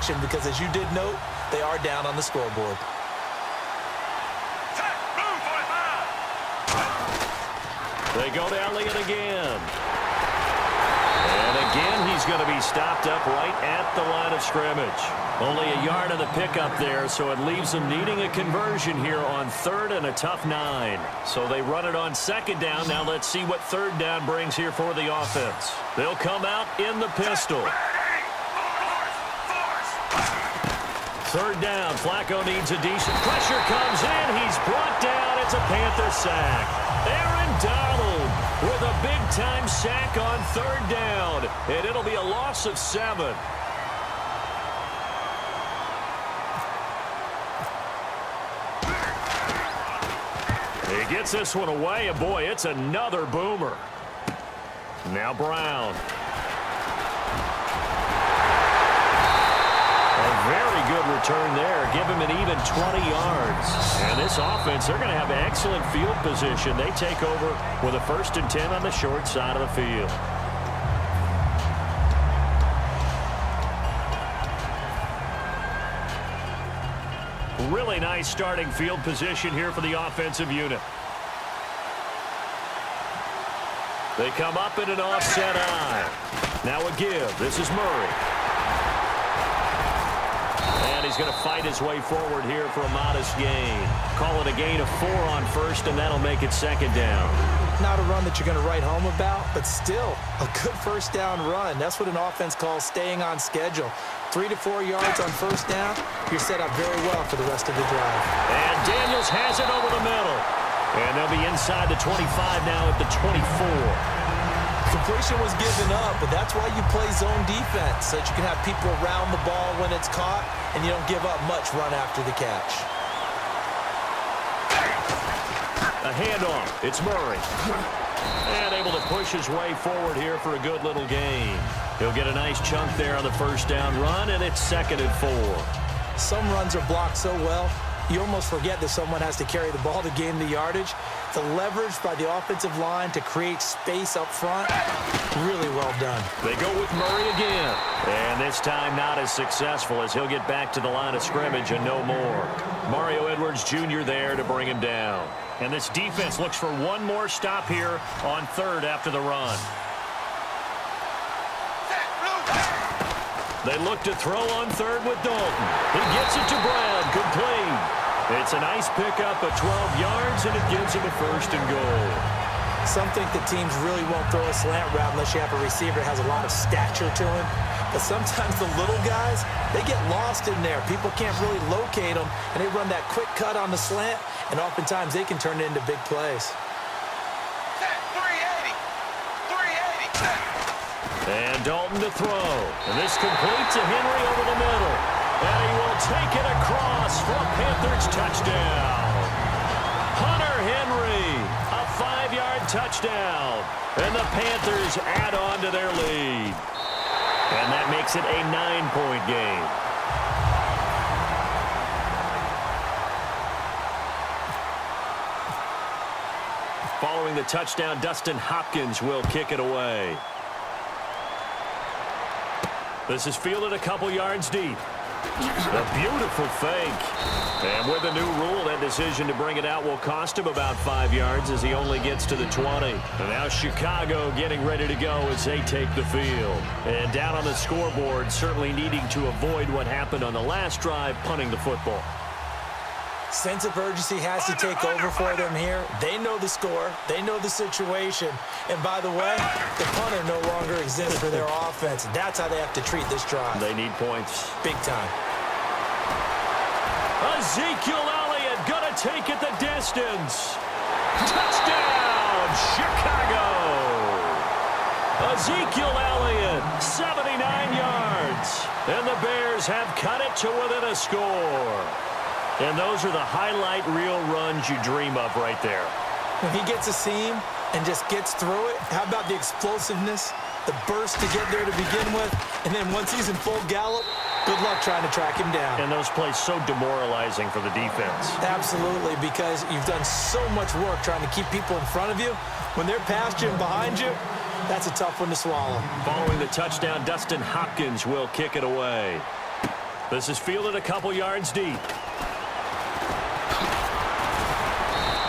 possession because, as you did note, they are down on the scoreboard. They go to Elliott again. And again, he's going to be stopped up right at the line of scrimmage. Only a yard of the pickup there, so it leaves them needing a conversion here on 3rd and a tough 9. So they run it on 2nd down. Now let's see what 3rd down brings here for the offense. They'll come out in the pistol. 3rd down. Flacco needs a decent. Pressure comes in. He's brought down. It's a Panther sack. Aaron Donald with a big-time sack on 3rd down. And it'll be a loss of 7. He gets this one away, and boy, it's another boomer. Now Brown. A very good return there. Give him an even 20 yards. And this offense, they're going to have excellent field position. They take over with a 1st and 10 on the short side of the field. Really nice starting field position here for the offensive unit. They come up in an offset eye. Now a give. This is Murray. And he's going to fight his way forward here for a modest gain. Call it a gain of 4 on 1st, and that'll make it 2nd down. Not a run that you're going to write home about, but still a good 1st down run. That's what an offense calls staying on schedule. 3 to 4 yards on 1st down, you're set up very well for the rest of the drive. And Daniels has it over the middle. And they'll be inside the 25 now at the 24. Completion was given up, but that's why you play zone defense, so that you can have people around the ball when it's caught, and you don't give up much run after the catch. A handoff. It's Murray. And able to push his way forward here for a good little gain. He'll get a nice chunk there on the 1st down run, and it's 2nd and 4. Some runs are blocked so well, you almost forget that someone has to carry the ball to gain the yardage. The leverage by the offensive line to create space up front, really well done. They go with Murray again. And this time not as successful as he'll get back to the line of scrimmage and no more. Mario Edwards Jr. there to bring him down. And this defense looks for one more stop here on 3rd after the run. They look to throw on 3rd with Dalton. He gets it to Brown, complete. It's a nice pickup of 12 yards, and it gives him a 1st and goal. Some think the teams really won't throw a slant route unless you have a receiver that has a lot of stature to him. But sometimes the little guys, they get lost in there. People can't really locate them, and they run that quick cut on the slant, and oftentimes they can turn it into big plays. 380. And Dalton to throw. And this completes a Henry over the middle. And he will take it across for a Panthers touchdown. Hunter Henry, a 5-yard touchdown. And the Panthers add on to their lead. And that makes it a 9-point game. Following the touchdown, Dustin Hopkins will kick it away. This is fielded a couple yards deep. A beautiful fake. And with a new rule, that decision to bring it out will cost him about 5 yards as he only gets to the 20. And now Chicago getting ready to go as they take the field. And down on the scoreboard, certainly needing to avoid what happened on the last drive, punting the football. Sense of urgency has to take over for them here. They know the score. They know the situation. And by the way, the punter no longer exists for their offense. That's how they have to treat this drive. They need points. Big time. Ezekiel Elliott gonna take it the distance. Touchdown, Chicago. Ezekiel Elliott, 79 yards. And the Bears have cut it to within a score. And those are the highlight reel runs you dream of right there. When he gets a seam and just gets through it, how about the explosiveness, the burst to get there to begin with, and then once he's in full gallop, good luck trying to track him down. And those plays so demoralizing for the defense. Absolutely, because you've done so much work trying to keep people in front of you. When they're past you and behind you, that's a tough one to swallow. Following the touchdown, Dustin Hopkins will kick it away. This is fielded a couple yards deep.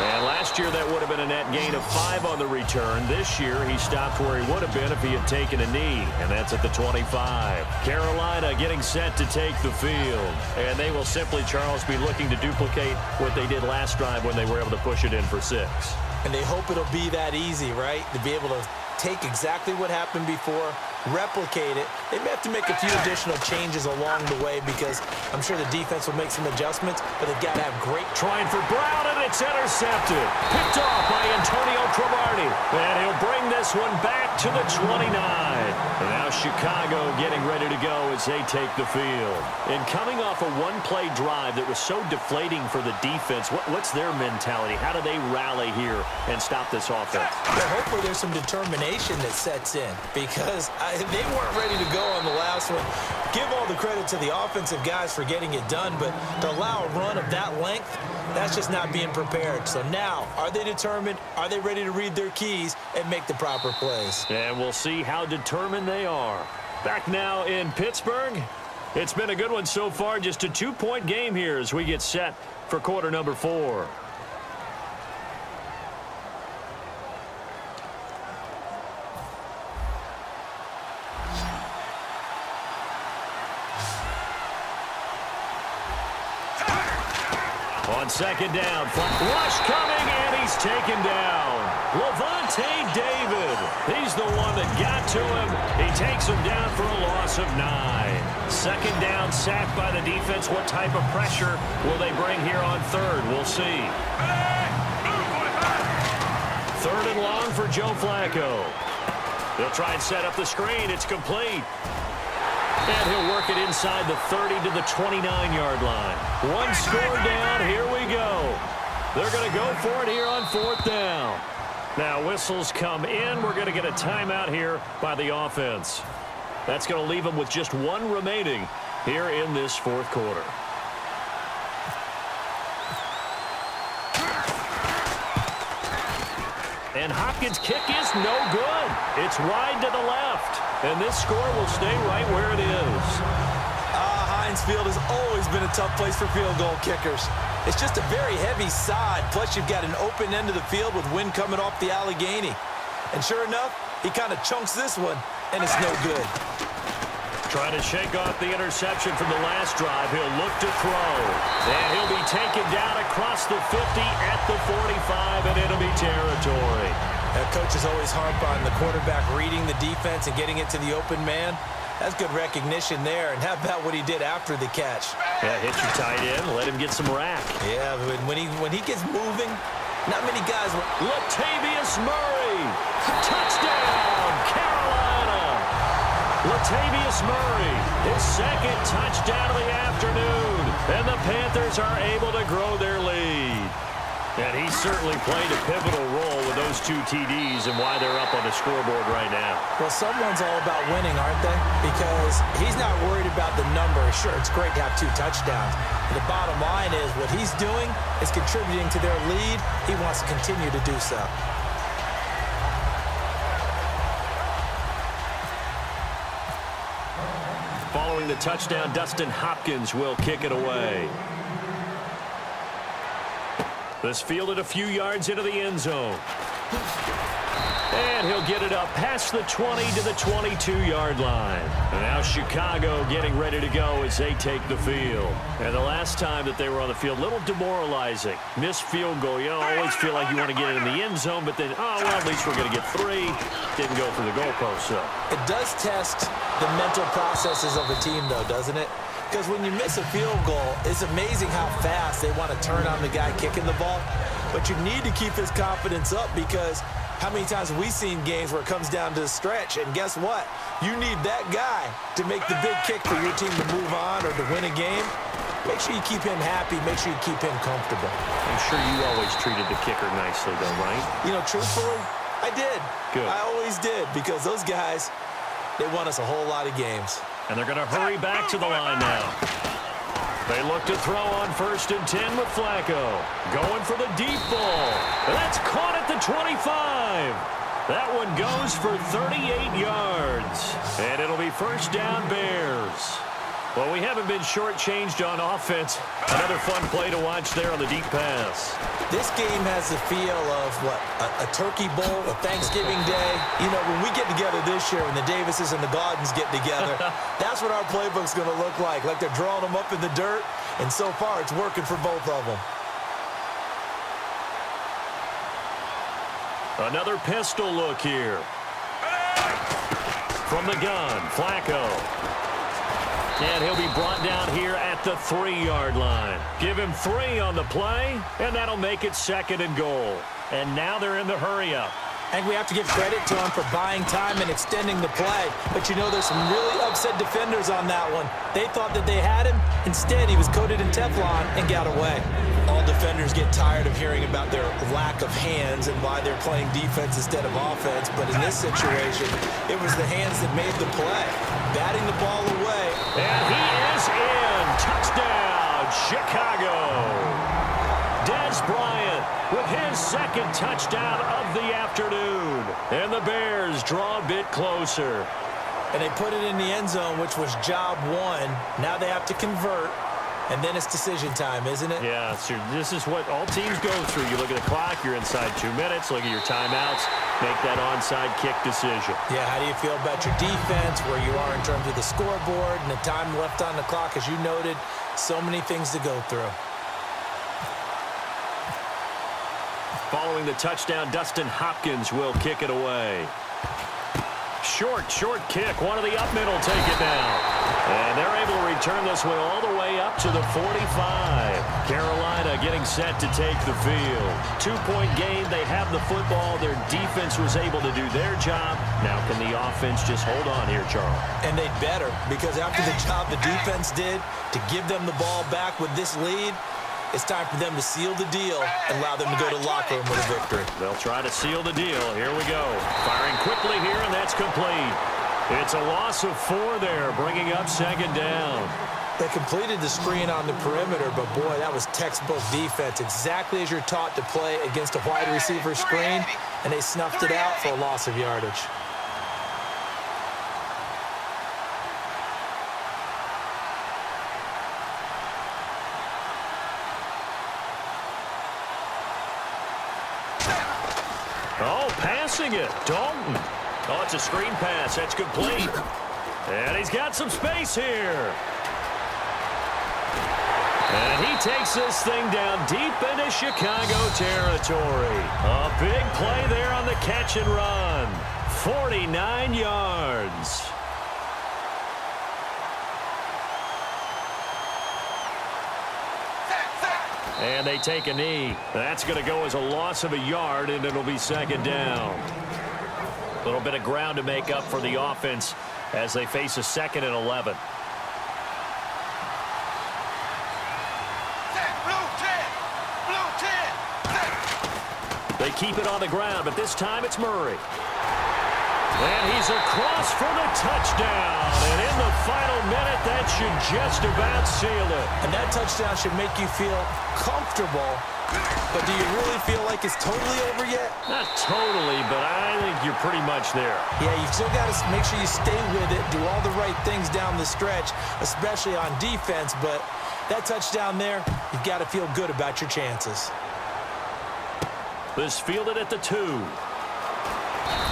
And last year, that would have been a net gain of 5 on the return. This year, he stopped where he would have been if he had taken a knee, and that's at the 25. Carolina getting set to take the field. And they will simply, Charles, be looking to duplicate what they did last drive when they were able to push it in for 6. And they hope it'll be that easy, right? To be able to take exactly what happened before, replicate it. They may have to make a few additional changes along the way because I'm sure the defense will make some adjustments, but they've got to have great... Trying for Brown, and it's intercepted. Picked off by Antonio Cromartie. And he'll bring this one back to the 29. And now Chicago getting ready to go as they take the field. And coming off a one-play drive that was so deflating for the defense, what's their mentality? How do they rally here and stop this offense? Well, hopefully there's some determination that sets in because they weren't ready to go on the last one. Give all the credit to the offensive guys for getting it done, but to allow a run of that length, that's just not being prepared. So now, are they determined? Are they ready to read their keys and make the proper plays? And we'll see how determined they are. Back now in Pittsburgh. It's been a good one so far. Just a 2-point game here as we get set for quarter number 4. On second down, rush coming, and he's taken down. Levante David, he's the one that got to him. He takes him down for a loss of 9. Second down, sacked by the defense. What type of pressure will they bring here on third? We'll see. Third and long for Joe Flacco. They'll try and set up the screen. It's complete. And he'll work it inside the 30 to the 29-yard line. One score down. Here we go. They're going to go for it here on 4th down. Now whistles come in. We're going to get a timeout here by the offense. That's going to leave them with just 1 remaining here in this 4th quarter. And Hopkins' kick is no good. It's wide to the left. And this score will stay right where it is. Heinz Field has always been a tough place for field goal kickers. It's just a very heavy side, plus you've got an open end of the field with wind coming off the Allegheny. And sure enough, he kind of chunks this one, and it's no good. Trying to shake off the interception from the last drive. He'll look to throw. And he'll be taken down across the 50 at the 45 and enemy territory. Coaches always harp on the quarterback reading the defense and getting it to the open man. That's good recognition there. And how about what he did after the catch? Yeah, hit your tight end, let him get some rack. Yeah, when he gets moving, not many guys will. Latavius Murray, touchdown, Carolina. Latavius Murray, his second touchdown of the afternoon. And the Panthers are able to grow their lead. And he certainly played a pivotal role with those 2 TDs and why they're up on the scoreboard right now. Well, someone's all about winning, aren't they? Because he's not worried about the number. Sure, it's great to have 2 touchdowns. But the bottom line is what he's doing is contributing to their lead. He wants to continue to do so. Following the touchdown, Dustin Hopkins will kick it away. This fielded a few yards into the end zone. And he'll get it up past the 20 to the 22-yard line. And now Chicago getting ready to go as they take the field. And the last time that they were on the field, a little demoralizing. Missed field goal. You always feel like you want to get it in the end zone, but then, oh, well, at least we're going to get 3. Didn't go for the goalpost, so. It does test the mental processes of a team, though, doesn't it? Because when you miss a field goal, it's amazing how fast they want to turn on the guy kicking the ball. But you need to keep his confidence up because how many times have we seen games where it comes down to the stretch? And guess what? You need that guy to make the big kick for your team to move on or to win a game. Make sure you keep him happy. Make sure you keep him comfortable. I'm sure you always treated the kicker nicely, though, right? You know, truthfully, I did. Good. I always did because those guys, they won us a whole lot of games. And they're going to hurry back to the line now. They look to throw on 1st and 10 with Flacco. Going for the deep ball. That's caught at the 25. That one goes for 38 yards. And it'll be 1st down Bears. Well, we haven't been shortchanged on offense. Another fun play to watch there on the deep pass. This game has the feel of, a turkey bowl, a Thanksgiving Day. You know, when we get together this year, when the Davises and the Gaudens get together, that's what our playbook's going to look like they're drawing them up in the dirt, and so far it's working for both of them. Another pistol look here. From the gun, Flacco. And he'll be brought down here at the 3-yard line. Give him 3 on the play, and that'll make it 2nd and goal. And now they're in the hurry-up. I think we have to give credit to him for buying time and extending the play. But, you know, there's some really upset defenders on that one. They thought that they had him. Instead, he was coated in Teflon and got away. All defenders get tired of hearing about their lack of hands and why they're playing defense instead of offense. But in this situation, it was the hands that made the play. Batting the ball away. And he is in. Touchdown, Chicago. Dez Bryant with his 2nd touchdown of the afternoon. And the Bears draw a bit closer. And they put it in the end zone, which was job 1. Now they have to convert. And then it's decision time, isn't it? Yeah, so this is what all teams go through. You look at the clock, you're inside 2 minutes. Look at your timeouts. Make that onside kick decision. Yeah, how do you feel about your defense, where you are in terms of the scoreboard, and the time left on the clock, as you noted, so many things to go through. Following the touchdown, Dustin Hopkins will kick it away. Short kick. One of the up middle take it down. And they're able to return this one all the way up to the 45. Carolina getting set to take the field. 2-point game. They have the football. Their defense was able to do their job. Now can the offense just hold on here, Charles? And they'd better, because after the job the defense did to give them the ball back with this lead, it's time for them to seal the deal and allow them to go to the locker room with a victory. They'll try to seal the deal. Here we go. Firing quickly here, and that's complete. It's a loss of 4 there, bringing up 2nd down. They completed the screen on the perimeter, but, boy, that was textbook defense, exactly as you're taught to play against a wide receiver screen, and they snuffed it out for a loss of yardage. Oh, passing it. Dalton. Oh, it's a screen pass. That's complete. And he's got some space here. And he takes this thing down deep into Chicago territory. A big play there on the catch and run. 49 yards. And they take a knee. That's going to go as a loss of a yard, and it'll be 2nd down. A little bit of ground to make up for the offense as they face a 2nd and 11. They keep it on the ground, but this time it's Murray. And he's across for the touchdown. And in the final minute, that should just about seal it. And that touchdown should make you feel comfortable. But do you really feel like it's totally over yet? Not totally, but I think you're pretty much there. Yeah, you've still got to make sure you stay with it, do all the right things down the stretch, especially on defense. But that touchdown there, you've got to feel good about your chances. This fielded at the 2.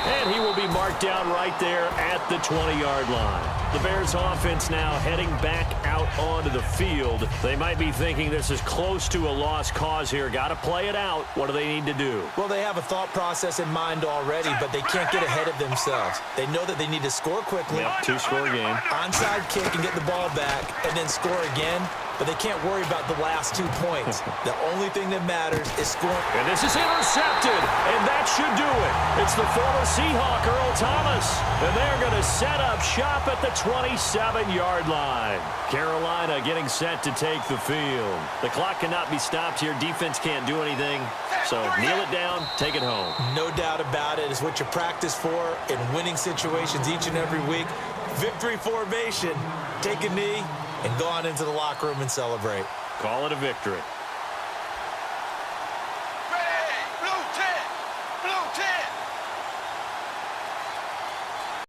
And he will be marked down right there at the 20-yard line. The Bears offense now heading back out onto the field. They might be thinking this is close to a lost cause here. Got to play it out. What do they need to do? Well, they have a thought process in mind already, but they can't get ahead of themselves. They know that they need to score quickly. Yep, 2-score game. Onside kick and get the ball back, and then score again. But they can't worry about the last 2 points. The only thing that matters is scoring. And this is intercepted, and that should do it. It's the former Seahawk, Earl Thomas. And they're going to set up shop at the 27-yard line. Carolina getting set to take the field. The clock cannot be stopped here. Defense can't do anything. So kneel it down, take it home. No doubt about it. It's what you practice for in winning situations each and every week. Victory formation. Take a knee and go on into the locker room and celebrate. Call it a victory.